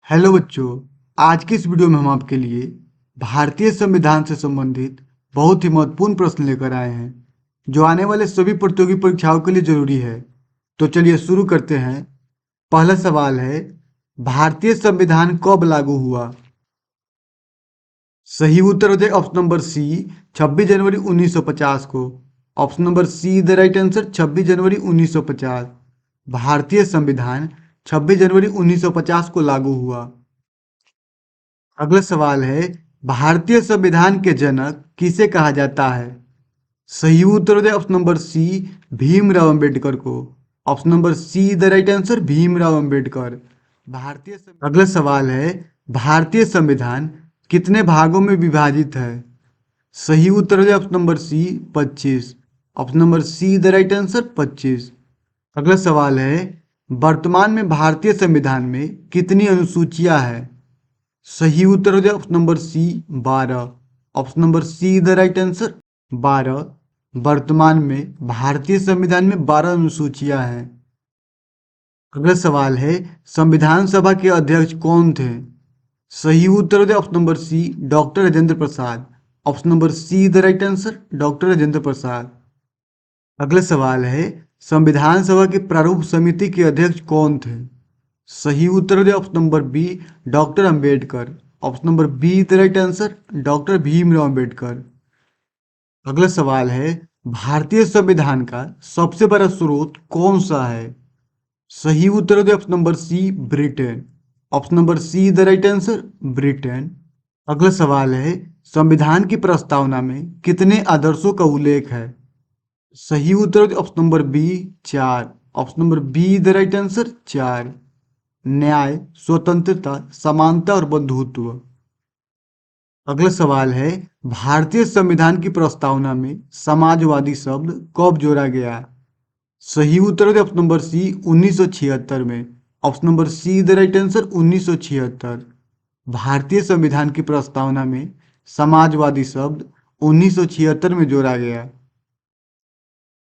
Hello बच्चों। आज की इस वीडियो में हम आपके लिए भारतीय संविधान से संबंधित बहुत ही महत्वपूर्ण प्रश्न लेकर आए हैं जो आने वाले सभी प्रतियोगी परीक्षाओं के लिए जरूरी है। तो चलिए शुरू करते हैं। पहला सवाल है, भारतीय संविधान कब लागू हुआ? सही उत्तर हो जाएगा ऑप्शन नंबर सी, 26 जनवरी 1950 को। Option number C the right answer, 26 जनवरी 1950। भारतीय संविधान 26 जनवरी 1950 को लागू हुआ। अगला सवाल है, भारतीय संविधान के जनक किसे कहा जाता है? सही उत्तर हो जाए option number C, Bhimrao Ambedkar को। Option number C the right answer, Bhimrao Ambedkar. अगला सवाल है, भारतीय संविधान कितने भागों में विभाजित है? सही उत्तर हो जाए option number C, 25। Option number C the right answer, 25। अगला सवाल है, वर्तमान में भारतीय संविधान में कितनी अनुसूचियां हैं? सही उत्तर हो जाए option number C, 12। Option number C the right answer, 12। वर्तमान में भारतीय संविधान में 12 अनुसूचियां हैं। अगला सवाल है, संविधान सभा के अध्यक्ष कौन थे? सही उत्तर हो जाए option number C, doctor Rajendra Prasad. Option number C the right answer, doctor Rajendra Prasad. अगला सवाल है, संविधान सभा की प्रारूप समिति के अध्यक्ष कौन थे? सही उत्तर हो जाए option number B, doctor Ambedkar. Option number B the right answer, doctor Bhimrao Ambedkar. अगला सवाल है, भारतीय संविधान का सबसे बड़ा स्रोत कौन सा है? सही उत्तर हो जाए option number C, Britain. Option number C the right answer, Britain. अगला सवाल है, संविधान की प्रस्तावना में कितने आदर्शों का उल्लेख है? सही उत्तर हो जाए option number B, 4। Option number B the right answer, 4। न्याय, स्वतंत्रता, समानता और बंधुत्व। अगला सवाल है, भारतीय संविधान की प्रस्तावना में समाजवादी शब्द कब जोड़ा गया? सही उत्तर है ऑप्शन नंबर सी, 1976 में। Option number C the right answer, 1976। भारतीय संविधान की प्रस्तावना में समाजवादी शब्द 1976 में जोड़ा गया।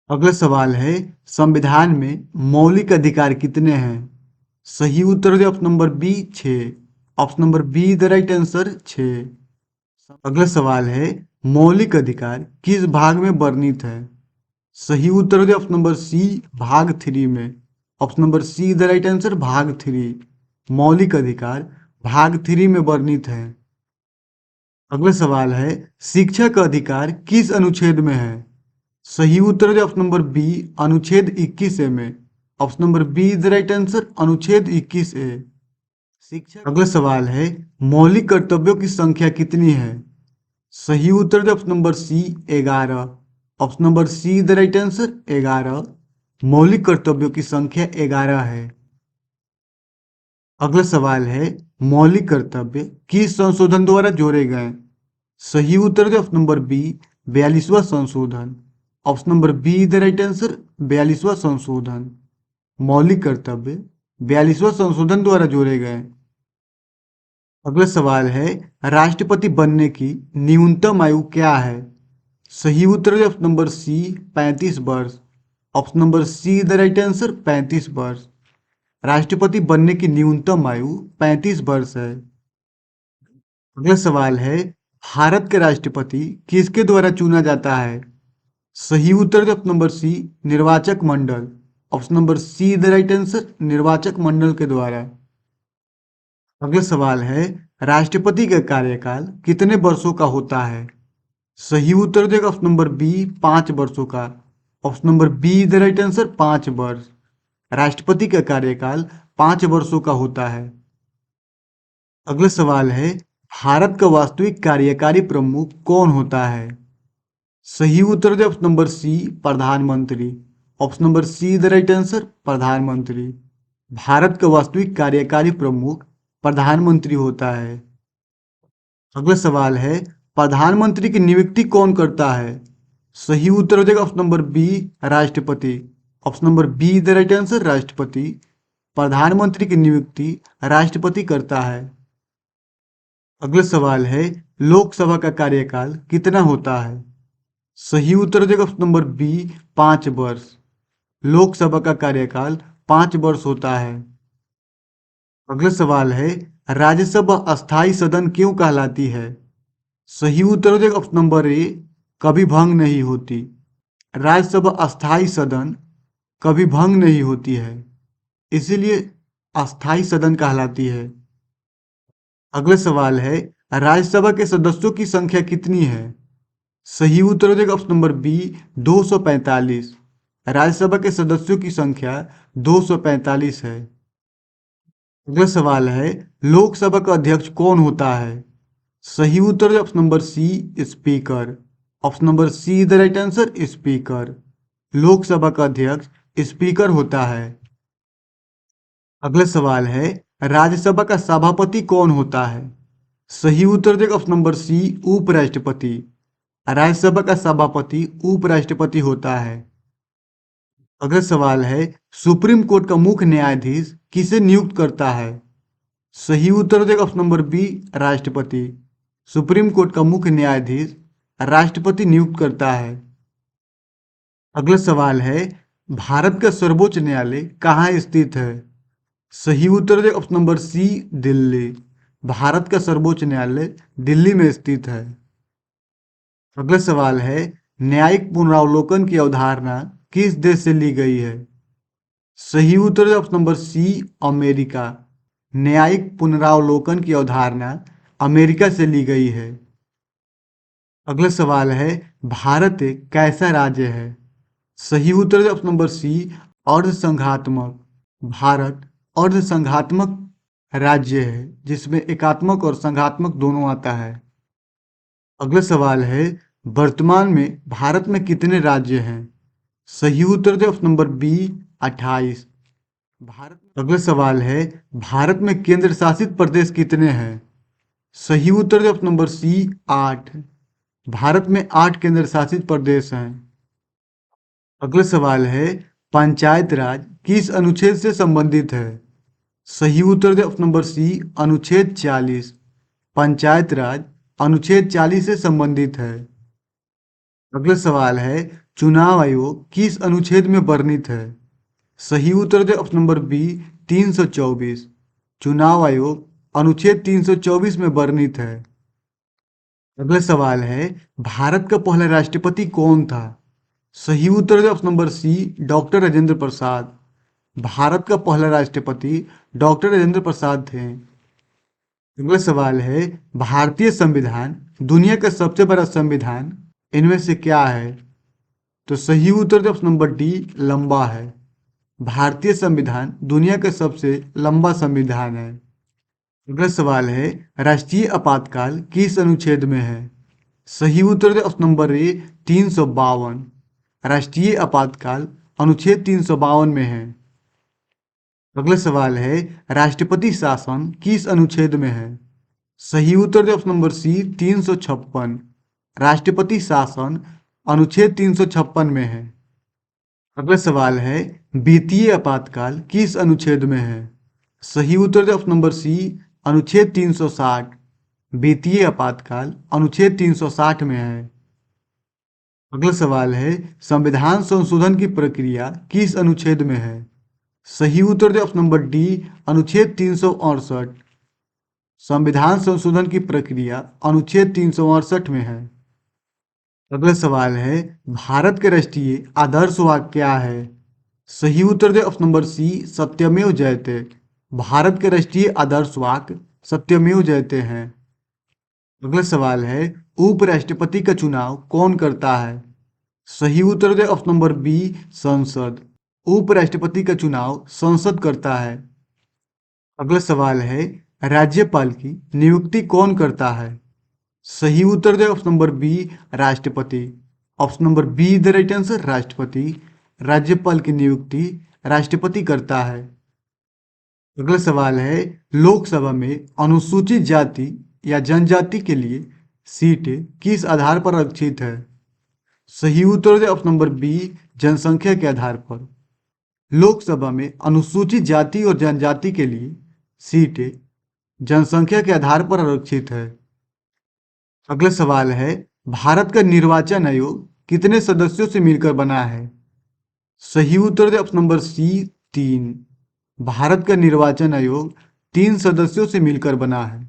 अगला सवाल है, संविधान में मौलिक अधिकार कितने हैं? सही उत्तर है option number B, 6। Option number B the right answer, 6। अगला सवाल है, मौलिक अधिकार किस भाग में वर्णित है? सही उत्तर हो जाए ऑप्शन नंबर सी, भाग 3 में। Option number C the right answer, भाग 3। मौलिक अधिकार भाग 3 में वर्णित है। अगला सवाल है, शिक्षा का अधिकार किस अनुच्छेद में है? सही उत्तर हो जाए ऑप्शन नंबर बी, अनुच्छेद 21 ए में। Option number B the right answer, अनुच्छेद 21 ए। अगला सवाल है, मौलिक कर्तव्यों की संख्या कितनी है? सही उत्तर option number C, 11। Option number C the right answer, 11। मौलिक कर्तव्यों की संख्या 11 है। अगला सवाल है, मौलिक कर्तव्य किस संशोधन द्वारा जोड़े गए? सही उत्तर ऑप्शन नंबर बी, 42वां संशोधन। Option number B the right answer, 42वां संशोधन। मौलिक कर्तव्य 42वां संशोधन द्वारा जोड़े गए। अगला सवाल है, राष्ट्रपति बनने की न्यूनतम आयु क्या है? सही उत्तर है ऑप्शन नंबर सी, 35 वर्ष। Option number C the right answer, 35 वर्ष। राष्ट्रपति बनने की न्यूनतम आयु 35 वर्ष है। अगला सवाल है, भारत के राष्ट्रपति किसके द्वारा चुना जाता है? सही उत्तर है ऑप्शन नंबर सी, निर्वाचक मंडल। Option number C the right answer, निर्वाचक मंडल के द्वारा। अगला सवाल है, राष्ट्रपति का कार्यकाल कितने वर्षों का होता है? सही उत्तर देगा ऑप्शन नंबर बी, 5 वर्षों का। Option number B the right answer, 5 वर्ष। राष्ट्रपति का कार्यकाल 5 वर्षों का होता है। अगला सवाल है, भारत का वास्तविक कार्यकारी प्रमुख कौन होता है? सही उत्तर दे ऑप्शन नंबर सी, प्रधानमंत्री। Option number C the right answer, प्रधानमंत्री। भारत का वास्तविक कार्यकारी प्रमुख प्रधानमंत्री होता है। अगला सवाल है, प्रधानमंत्री की नियुक्ति कौन करता है? सही उत्तर हो जाएगा ऑप्शन नंबर बी, राष्ट्रपति। Option number B the right answer, राष्ट्रपति। प्रधानमंत्री की नियुक्ति राष्ट्रपति करता है। अगला सवाल है, लोकसभा का कार्यकाल कितना होता है? सही उत्तर हो जाएगा ऑप्शन नंबर बी, 5 वर्ष। लोकसभा का कार्यकाल 5 वर्ष होता है। अगला सवाल है, राज्यसभा अस्थाई सदन क्यों कहलाती है? सही उत्तर हो जाएगा ऑप्शन नंबर ए, कभी भंग नहीं होती। राज्यसभा अस्थाई सदन कभी भंग नहीं होती है, इसीलिए अस्थाई सदन कहलाती है। अगला सवाल है, राज्यसभा के सदस्यों की संख्या कितनी है? सही उत्तर हो जाएगा ऑप्शन नंबर बी, 245। राज्यसभा के सदस्यों की संख्या 245 है। अगला सवाल है, लोकसभा का अध्यक्ष कौन होता है? सही उत्तर है option number C, speaker. Option number C is the right answer, speaker. Lok Sabha का अध्यक्ष स्पीकर होता है। अगला सवाल है, राज्यसभा का सभापति कौन होता है? सही उत्तर देगा ऑप्शन नंबर सी, उपराष्ट्रपति। राज्यसभा का सभापति उपराष्ट्रपति होता है। अगला सवाल है, सुप्रीम कोर्ट का मुख्य न्यायाधीश किसे नियुक्त करता है? सही उत्तर देगा ऑप्शन नंबर बी, राष्ट्रपति। सुप्रीम कोर्ट का मुख्य न्यायाधीश राष्ट्रपति नियुक्त करता है। अगला सवाल है, भारत का सर्वोच्च न्यायालय कहाँ स्थित है? सही उत्तर देगा option number C, Delhi. Bharat का सर्वोच्च न्यायालय दिल्ली में स्थित है। अगला सवाल है, न्यायिक पुनरावलोकन की अवधारणा किस देश से ली गई है? सही उत्तर है ऑप्शन नंबर सी, अमेरिका। न्यायिक पुनरावलोकन की अवधारणा अमेरिका से ली गई है। अगला सवाल है, भारत एक कैसा राज्य है? सही उत्तर है ऑप्शन नंबर सी, अर्धसंघात्मक। भारत अर्धसंघात्मक राज्य है, जिसमें एकात्मक और संघात्मक दोनों आता है। अगला सवाल है, वर्तमान में भारत में कितने राज्य हैं? सही उत्तर दे ऑप्शन नंबर बी, 28। अगला सवाल है, भारत में केंद्र शासित प्रदेश कितने हैं? सही उत्तर दे ऑप्शन नंबर सी, 8। भारत में 8 केंद्र शासित प्रदेश हैं। अगला सवाल है, पंचायत राज किस अनुच्छेद से संबंधित है? सही उत्तर दे ऑप्शन नंबर सी, अनुच्छेद 40। पंचायत राज अनुच्छेद 40 से संबंधित है। अगला सवाल है, चुनाव आयोग किस अनुच्छेद में वर्णित है? सही उत्तर दे ऑप्शन नंबर बी, 324। चुनाव आयोग अनुच्छेद 324 में वर्णित है। अगला सवाल है, भारत का पहला राष्ट्रपति कौन था? सही उत्तर दे option number C, doctor Rajendra Prasad. Bharat का पहला राष्ट्रपति डॉक्टर राजेंद्र प्रसाद थे। अगला सवाल है, भारतीय संविधान दुनिया का सबसे बड़ा संविधान इनमें से क्या है? तो सही उत्तर दे ऑप्शन नंबर डी, लंबा है। भारतीय संविधान दुनिया का सबसे लंबा संविधान है। अगला सवाल है, राष्ट्रीय आपातकाल किस अनुच्छेद में है? सही उत्तर दे ऑप्शन नंबर ए, 352। राष्ट्रीय आपातकाल अनुच्छेद 352 में है। अगला सवाल है, राष्ट्रपति शासन किस अनुच्छेद में है? सही उत्तर दे ऑप्शन नंबर सी, 356। राष्ट्रपति शासन अनुच्छेद 356 में है। अगला सवाल है, वित्तीय आपातकाल किस अनुच्छेद में है? सही उत्तर दे ऑप्शन नंबर सी, अनुच्छेद 360। वित्तीय आपातकाल अनुच्छेद 360 में है। अगला सवाल है, संविधान संशोधन की प्रक्रिया किस अनुच्छेद में है? सही उत्तर दे ऑप्शन नंबर डी, अनुच्छेद 368। संविधान संशोधन की प्रक्रिया अनुच्छेद 368 में है। अगला सवाल है, भारत के राष्ट्रीय आदर्श वाक्य क्या है? सही उत्तर दे ऑप्शन नंबर सी, सत्यमेव जयते। भारत के राष्ट्रीय आदर्श वाक्य सत्यमेव जयते हैं। अगला सवाल है, उपराष्ट्रपति का चुनाव कौन करता है? सही उत्तर दे ऑप्शन नंबर बी, संसद। उपराष्ट्रपति का चुनाव संसद करता है। अगला सवाल है, राज्यपाल की नियुक्ति कौन करता है? सही उत्तर दे ऑप्शन नंबर बी, राष्ट्रपति। Option number B the right answer, राष्ट्रपति। राज्यपाल की नियुक्ति राष्ट्रपति करता है। अगला सवाल है, लोकसभा में अनुसूचित जाति या जनजाति के लिए सीटें किस आधार पर आरक्षित है? सही उत्तर दे ऑप्शन नंबर बी, जनसंख्या के आधार पर। लोकसभा में अनुसूचित जाति और जनजाति के लिए सीटें जनसंख्या के आधार पर आरक्षित है। अगला सवाल है, भारत का निर्वाचन आयोग कितने सदस्यों से मिलकर बना है? सही उत्तर दे ऑप्शन नंबर सी, 3। भारत का निर्वाचन आयोग 3 सदस्यों से मिलकर बना है।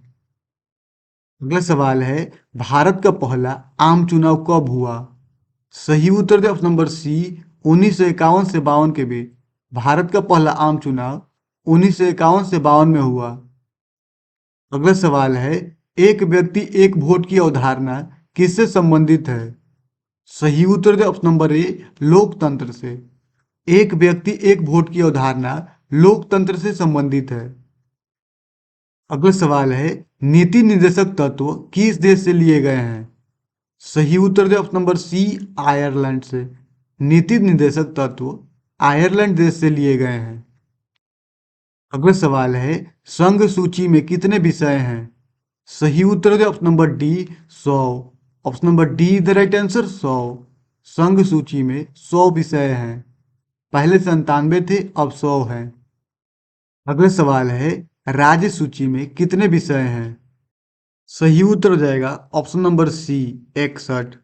अगला सवाल है, भारत का पहला आम चुनाव कब हुआ? सही उत्तर दे ऑप्शन नंबर सी, 1951 से 52 के बीच। भारत का पहला आम चुनाव 1951 से 52 में हुआ। अगला सवाल है, एक व्यक्ति एक वोट की अवधारणा किससे संबंधित है? सही उत्तर दे ऑप्शन नंबर ए, लोकतंत्र से। एक व्यक्ति एक वोट की अवधारणा लोकतंत्र से संबंधित है। अगला सवाल है, नीति निर्देशक तत्व किस देश से लिए गए हैं? सही उत्तर दे ऑप्शन नंबर सी, आयरलैंड से। नीति निर्देशक तत्व आयरलैंड देश से लिए गए हैं। अगला सवाल है, संघ सूची में कितने विषय हैं? सही उत्तर दे option number D, 100। Option number D the right answer, 100। संघ सूची में 100 विषय हैं। पहले 97 थे, अब 100 हैं। अगला सवाल है, राज्य सूची में कितने विषय हैं? सही उत्तर हो जाएगा ऑप्शन नंबर सी, 61।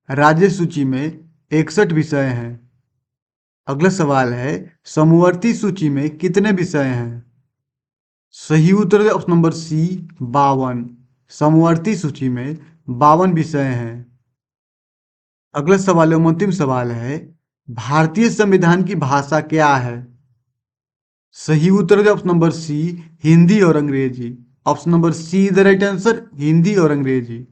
राज्य सूची में 61 विषय हैं। अगला सवाल है, समवर्ती सूची में कितने विषय हैं? सही उत्तर है ऑप्शन नंबर सी, 52। समवर्ती सूची में 52 विषय हैं। अगला सवाल एवं अंतिम सवाल है, भारतीय संविधान की भाषा क्या है? सही उत्तर है ऑप्शन नंबर सी, हिंदी और अंग्रेजी। Option number C the right answer, Hindi और अंग्रेजी।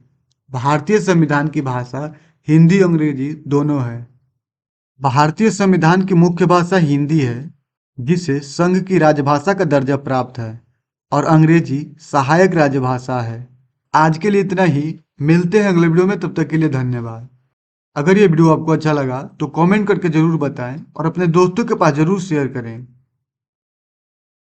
भारतीय संविधान की भाषा हिंदी अंग्रेजी दोनों है। भारतीय संविधान की मुख्य भाषा हिंदी है, जिसे संघ की राजभाषा का दर्जा प्राप्त है, और अंग्रेजी सहायक राजभाषा है। आज के लिए इतना ही, मिलते हैं अगले वीडियो में, तब तक के लिए धन्यवाद। अगर ये वीडियो आपको अच्छा लगा तो कमेंट करके जरूर बताएं और अपने दोस्तों के पास जरूर शेयर करें।